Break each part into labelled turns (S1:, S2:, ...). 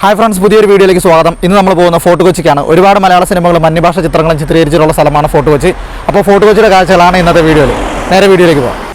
S1: Hi friends, പുതിയൊരു വീഡിയോയിലേക്ക് സ്വാഗതം. ഇന്ന് നമ്മൾ പോകുന്ന ഫോർട്ട് കൊച്ചിക്കാണ്. ഒരുപാട് മലയാള സിനിമകളും അന്യഭാഷ ചിത്രങ്ങളും ചിത്രീകരിച്ചിട്ടുള്ള സ്ഥലമാണ് ഫോർട്ട് കൊച്ചി. അപ്പോൾ ഫോർട്ട് കൊച്ചിയുടെ കാഴ്ചകളാണ് ഇന്നത്തെ വീഡിയോയിൽ. നേരെ വീഡിയോയിലേക്ക് പോകാം.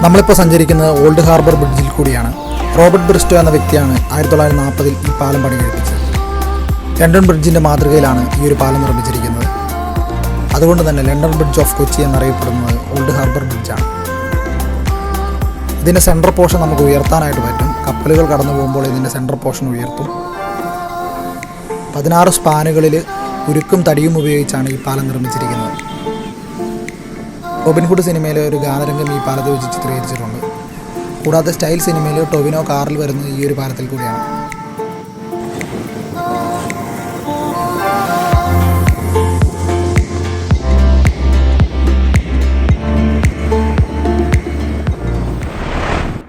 S1: നമ്മളിപ്പോൾ സഞ്ചരിക്കുന്നത് ഓൾഡ് ഹാർബർ ബ്രിഡ്ജിൽ കൂടിയാണ്. റോബർട്ട് ബ്രിസ്റ്റോ എന്ന വ്യക്തിയാണ് 1940 ഈ പാലം പണി കഴിപ്പിച്ചത്. ലണ്ടൻ ബ്രിഡ്ജിൻ്റെ മാതൃകയിലാണ് ഈ ഒരു പാലം നിർമ്മിച്ചിരിക്കുന്നത്. അതുകൊണ്ട് തന്നെ ലണ്ടൻ ബ്രിഡ്ജ് ഓഫ് കൊച്ചി എന്നറിയപ്പെടുന്നത് ഓൾഡ് ഹാർബർ ബ്രിഡ്ജാണ്. ഇതിൻ്റെ സെൻട്രൽ പോർഷൻ നമുക്ക് ഉയർത്താനായിട്ട് പറ്റും. കപ്പലുകൾ കടന്നു പോകുമ്പോൾ ഇതിൻ്റെ സെൻട്രൽ പോർഷൻ ഉയർത്തും. 16 സ്പാനുകളിൽ ഉരുക്കും തടിയും ഉപയോഗിച്ചാണ് ഈ പാലം നിർമ്മിച്ചിരിക്കുന്നത്. റോബിൻഹുഡ് സിനിമയിലെ ഒരു ഗാനരംഗം ഈ പാലത്തിൽ വെച്ച് ചിത്രീകരിച്ചിട്ടുണ്ട്. കൂടാതെ സ്റ്റൈൽ സിനിമയിൽ ടൊവിനോ കാറിൽ വരുന്നത് ഈ ഒരു പാലത്തിൽ കൂടിയാണ്.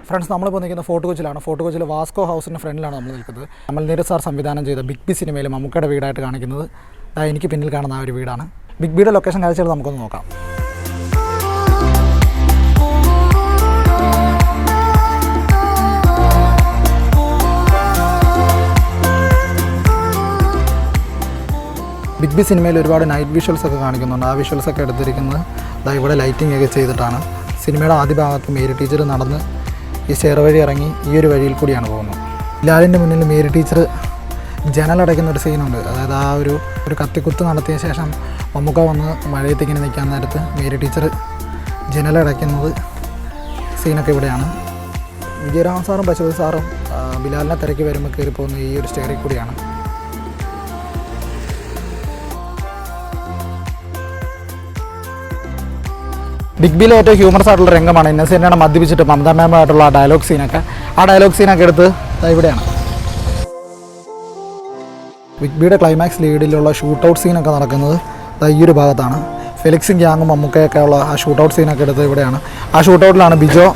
S1: ഫ്രണ്ട്സ്, നമ്മളിപ്പോൾ നിൽക്കുന്ന ഫോർട്ട് കൊച്ചിയിലാണ്. ഫോർട്ട് കൊച്ചിയിൽ വാസ്കോ ഹൗസിൻ്റെ ഫ്രണ്ടിലാണ് നമ്മൾ നിൽക്കുന്നത്. അമൽ നീരജ് സാർ സംവിധാനം ചെയ്ത ബിഗ് ബി സിനിമയിൽ മമ്മൂക്കയുടെ വീടായിട്ട് കാണിക്കുന്നത് എനിക്ക് പിന്നിൽ കാണുന്ന ആ ഒരു വീടാണ്. ബിഗ് ബിയുടെ ലൊക്കേഷൻ കാഴ്ചകൾ നമുക്കൊന്ന് നോക്കാം. ബിഗ് ബി സിനിമയിൽ ഒരുപാട് നൈറ്റ് വിഷ്വൽസ് ഒക്കെ കാണിക്കുന്നുണ്ട്. ആ വിഷ്വൽസ് ഒക്കെ എടുത്തിരിക്കുന്നത് ഇവിടെ ലൈറ്റിംഗ് ഒക്കെ ചെയ്തിട്ടാണ്. സിനിമയുടെ ആദ്യ ഭാഗത്ത് മേരി ടീച്ചർ നടന്ന് ഈ സ്റ്റെയർ വഴി ഇറങ്ങി ഈ ഒരു വഴിയിൽ കൂടിയാണ് പോകുന്നത്. ലാലിൻ്റെ മുന്നിൽ മേരി ടീച്ചർ ജനലടയ്ക്കുന്ന ഒരു സീനുണ്ട്. അതായത് ആ ഒരു കത്തിക്കുത്ത് നടത്തിയ ശേഷം മമ്മൂക്ക വന്ന് മഴയത്തേക്കിങ്ങനെ നിൽക്കാൻ നേരത്ത് മേരി ടീച്ചർ ജനലടയ്ക്കുന്നത് സീനൊക്കെ ഇവിടെയാണ്. വിജയരാമൻ സാറും പശുപതി സാറും ബിലാലിനെ തിരക്കി വരുമ്പോൾ കയറി പോകുന്ന ഈ ഒരു സ്റ്റെയറിൽ കൂടിയാണ്. ബിഗ് ബിയിലെ ഏറ്റവും ഹ്യൂമറസ് ആയിട്ടുള്ള രംഗമാണ് ഇന്നസെൻ്റാണ് മദ്യപിച്ചിട്ട് മമതാ മാമായിട്ടുള്ള ആ ഡയലോഗ് സീനൊക്കെ എടുത്ത് ഇവിടെയാണ്. ബിഗ് ബിയുടെ ക്ലൈമാക്സ് ലീഡിലുള്ള ഷൂട്ട് ഔട്ട് സീനൊക്കെ നടക്കുന്നത് ഈ ഒരു ഭാഗത്താണ്. ഫെലിക്സും ഗ്യാങ്ങും മമ്മൂക്കയൊക്കെ ഉള്ള ആ ഷൂട്ട് ഔട്ട് സീനൊക്കെ എടുത്ത് ഇവിടെയാണ്. ആ ഷൂട്ട് ഔട്ടിലാണ് ബിജോ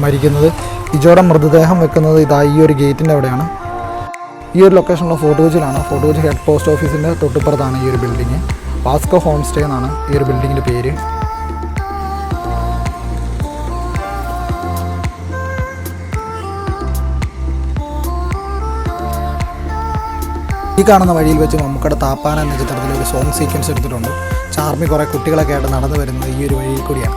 S1: മരിക്കുന്നത്. ബിജോയുടെ മൃതദേഹം വെക്കുന്നത് ഈ ഒരു ഗേറ്റിൻ്റെ അവിടെയാണ്. ഈ ഒരു ലൊക്കേഷനുള്ള ഫോർട്ട് കൊച്ചിയിലാണ്. ഫോർട്ട് കൊച്ചി ഹെഡ് പോസ്റ്റ് ഓഫീസിൻ്റെ തൊട്ടിപ്പുറത്താണ് ഈ ഒരു ബിൽഡിങ്. വാസ്കോ ഹോം സ്റ്റേ എന്നാണ് ഈ ഒരു ബിൽഡിങ്ങിൻ്റെ പേര്. ഈ കാണുന്ന വഴിയിൽ വെച്ച് മമ്മൂക്കയുടെ താപ്പാന എന്ന ചിത്രത്തിൽ ഒരു സോങ് സീക്വൻസ് എടുത്തിട്ടുണ്ട്. ചാർമി കുറേ കുട്ടികളൊക്കെ ആയിട്ട് നടന്നു വരുന്നത് ഈ ഒരു വഴിയിൽ കൂടിയാണ്.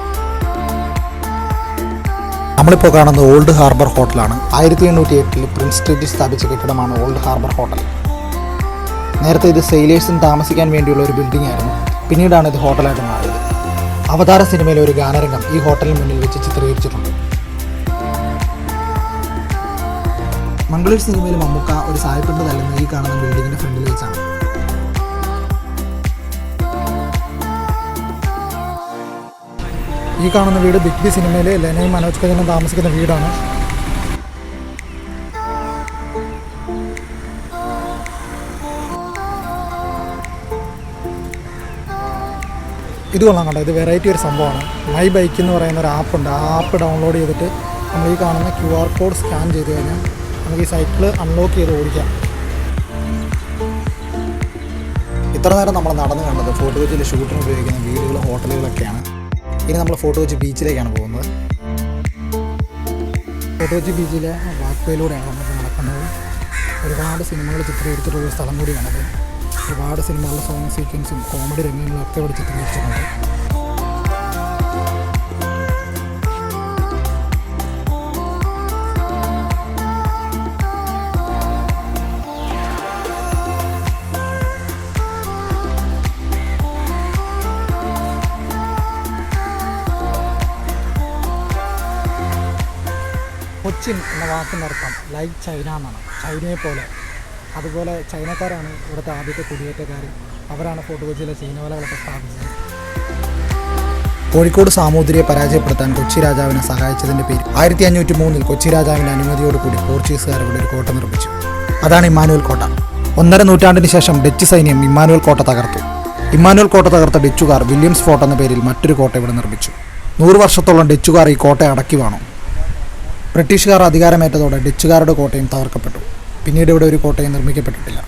S1: നമ്മളിപ്പോൾ കാണുന്നത് ഓൾഡ് ഹാർബർ ഹോട്ടലാണ്. 1808 പ്രിൻസ് സ്ട്രീറ്റിൽ സ്ഥാപിച്ച കെട്ടിടമാണ് ഓൾഡ് ഹാർബർ ഹോട്ടൽ. നേരത്തെ ഇത് സെയിലേഴ്സിന് താമസിക്കാൻ വേണ്ടിയുള്ള ഒരു ബിൽഡിംഗ് ആയിരുന്നു. പിന്നീടാണ് ഇത് ഹോട്ടലായിട്ട് മാറിയത്. അവതാര സിനിമയിലെ ഒരു ഗാനരംഗം ഈ ഹോട്ടലിന് മുന്നിൽ വെച്ച് ചിത്രീകരിച്ചിട്ടുണ്ട്. മംഗളൂർ സിനിമയിൽ മമ്മൂക്ക ഒരു സായിപ്പിൻ്റെ തല്ലുന്ന ഈ കാണുന്ന ബിൽഡിങ്ങിൻ്റെ ഫ്രണ്ടിൽ വെച്ചാണ്. ഈ കാണുന്ന വീട് ബിഗ് ബി സിനിമയിൽ ലെനയും മനോജ് കജനും താമസിക്കുന്ന വീടാണ്. ഇത് കൊള്ളാം കേട്ടോ. ഇത് വെറൈറ്റി ഒരു സംഭവമാണ്. മൈ ബൈക്ക് എന്ന് പറയുന്ന ഒരു ആപ്പുണ്ട്. ആ ആപ്പ് ഡൗൺലോഡ് ചെയ്തിട്ട് നമ്മൾ ഈ കാണുന്ന QR കോഡ് സ്കാൻ ചെയ്ത് കഴിഞ്ഞാൽ നമുക്ക് ഈ സൈക്കിള് അൺലോക്ക് ചെയ്ത് ഓടിക്കാം. ഇത്ര നേരം നമ്മൾ നടന്നു കണ്ടത് ഫോർട്ട് കൊച്ചിയിൽ ഷൂട്ടിന് ഉപയോഗിക്കുന്ന വീടുകളും ഹോട്ടലുകളൊക്കെയാണ്. ഇനി നമ്മൾ ഫോർട്ട് കൊച്ചി ബീച്ചിലേക്കാണ് പോകുന്നത്. ഫോർട്ട് കൊച്ചി ബീച്ചിലെ വാക്ക് വേയിലൂടെയാണ് നമ്മൾ നടക്കുന്നത്. ഒരുപാട് സിനിമകൾ ചിത്രീകരിച്ചിട്ടുള്ള സ്ഥലം കൂടിയാണത്. ഒരുപാട് സിനിമകളുടെ സോങ് സീക്വൻസും കോമഡി രംഗങ്ങളും ഒക്കെ ഇവിടെ ചിത്രീകരിച്ചിട്ടുണ്ട്. കൊച്ചിൻ എന്ന വാക്കിനർത്ഥം ലൈക്ക് ചൈന എന്നാണ്, ചൈനയെ പോലെ. അതുപോലെ ചൈനക്കാരാണ് ഇവിടുത്തെ ആദ്യത്തെ കുടിയേറ്റക്കാർ. അവരാണ് ഫോർട്ട് കൊച്ചിയിലെ ചീനവലകളൊക്കെ സ്ഥാപിച്ചത്. കോഴിക്കോട് സാമൂതിരിയെ പരാജയപ്പെടുത്താൻ കൊച്ചി രാജാവിനെ സഹായിച്ചതിൻ്റെ പേരിൽ 1503 കൊച്ചി രാജാവിൻ്റെ അനുമതിയോടുകൂടി പോർച്ചുഗീസുകാർ ഇവിടെ ഒരു കോട്ട നിർമ്മിച്ചു. അതാണ് ഇമ്മാനുവൽ കോട്ട. 1.5 നൂറ്റാണ്ടിന് ശേഷം ഡച്ച് സൈന്യം ഇമ്മാനുവൽ കോട്ട തകർത്തു. ഇമ്മാനുവൽ കോട്ട തകർത്ത ഡച്ചുകാർ വില്യംസ് ഫോർട്ട് എന്ന പേരിൽ മറ്റൊരു കോട്ട ഇവിടെ നിർമ്മിച്ചു. 100 വർഷത്തോളം ഡച്ചുകാർ ഈ കോട്ട അടക്കി വാണു. ബ്രിട്ടീഷുകാർ അധികാരമേറ്റതോടെ ഡച്ചുകാരുടെ കോട്ടയും തകർക്കപ്പെട്ടു. പിന്നീട് ഇവിടെ ഒരു കോട്ടയും നിർമ്മിക്കപ്പെട്ടിട്ടില്ല.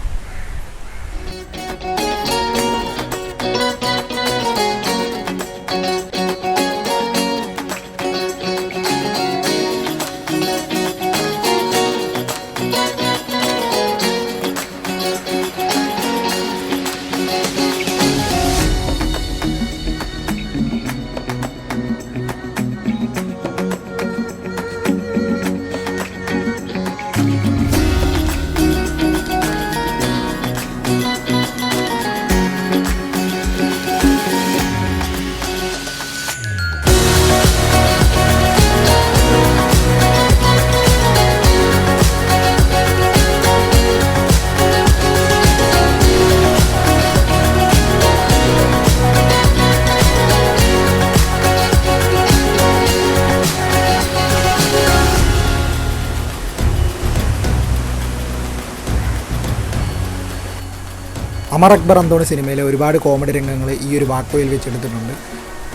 S1: അമർ അക്ബർ അന്തോണി സിനിമയിലെ ഒരുപാട് കോമഡി രംഗങ്ങൾ ഈ ഒരു വാക്ക് വേയിൽ വെച്ചെടുത്തിട്ടുണ്ട്.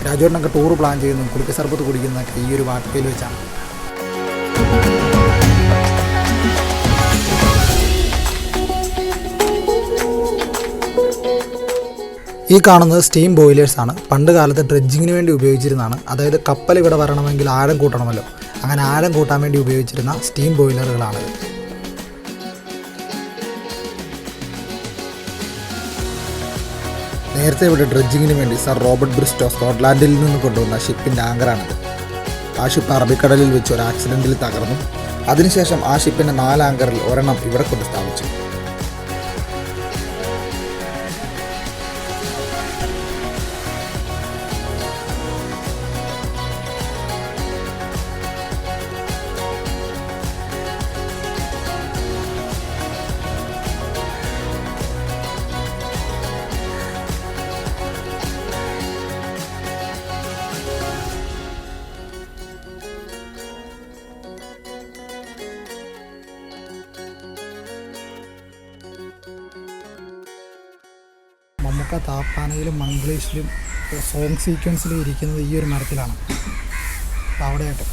S1: രാജുവേട്ടനൊക്കെ ടൂർ പ്ലാൻ ചെയ്യുന്നു, കുളിക്ക സർബത്ത് കുടിക്കുന്നതൊക്കെ ഈ ഒരു വാക്ക് വേയിൽ വെച്ചാണ്. ഈ കാണുന്നത് സ്റ്റീം ബോയിലേഴ്സാണ്. പണ്ട് കാലത്ത് ഡ്രഡ്ജിങ്ങിന് വേണ്ടി ഉപയോഗിച്ചിരുന്നതാണ്. അതായത് കപ്പൽ ഇവിടെ വരണമെങ്കിൽ ആഴം കൂട്ടണമല്ലോ, അങ്ങനെ ആഴം കൂട്ടാൻ വേണ്ടി ഉപയോഗിച്ചിരുന്ന സ്റ്റീം ബോയിലറുകളാണിത്. നേരത്തെ ഇവിടെ ഡ്രഡ്ജിങ്ങിന് വേണ്ടി സർ റോബർട്ട് ബ്രിസ്റ്റോ സ്കോട്ട്ലാൻഡിൽ നിന്ന് കൊണ്ടുവന്ന ഷിപ്പിൻ്റെ ആങ്കറാണിത്. ആ ഷിപ്പ് അറബിക്കടലിൽ വെച്ച് ഒരു ആക്സിഡൻറ്റിൽ തകർന്നു. അതിനുശേഷം ആ ഷിപ്പിൻ്റെ 4 ആങ്കറിൽ ഒരെണ്ണം ഇവിടെ കൊണ്ട് സ്ഥാപിച്ചു. മമ്മൂക്ക താപ്പാനയിലും മംഗ്ലീഷിലും സോങ് സീക്വൻസിലും ഇരിക്കുന്നത് ഈ ഒരു മരത്തിലാണ്. അവിടെയായിട്ട്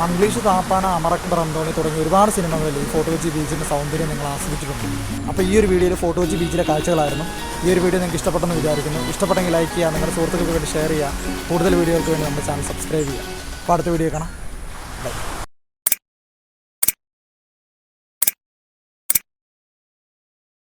S1: മംഗ്ലീഷ്, താപ്പാന, അമർ അക്ബർ അന്തോണി തുടങ്ങി ഒരുപാട് സിനിമകളിൽ ഈ ഫോർട്ട് കൊച്ചി ബീച്ചിൻ്റെ സൗന്ദര്യം നിങ്ങൾ ആസ്വദിച്ചിട്ടുണ്ട്. അപ്പോൾ ഈ ഒരു വീഡിയോയിൽ ഫോർട്ട് കൊച്ചി ബീച്ചിലെ കാഴ്ചകളായിരുന്നു. ഈ ഒരു വീഡിയോ നിങ്ങൾക്ക് ഇഷ്ടപ്പെട്ടെന്ന് വിചാരിക്കുന്നു. ഇഷ്ടപ്പെട്ടെങ്കിൽ ലൈക്ക് ചെയ്യുക, നിങ്ങളുടെ സുഹൃത്തുക്കൾക്ക് വേണ്ടി ഷെയർ ചെയ്യുക. കൂടുതൽ വീഡിയോകൾക്ക് വേണ്ടി നമ്മുടെ ചാനൽ സബ്സ്ക്രൈബ് ചെയ്യുക. അപ്പോൾ അടുത്ത വീഡിയോ കാണാം. ബൈ.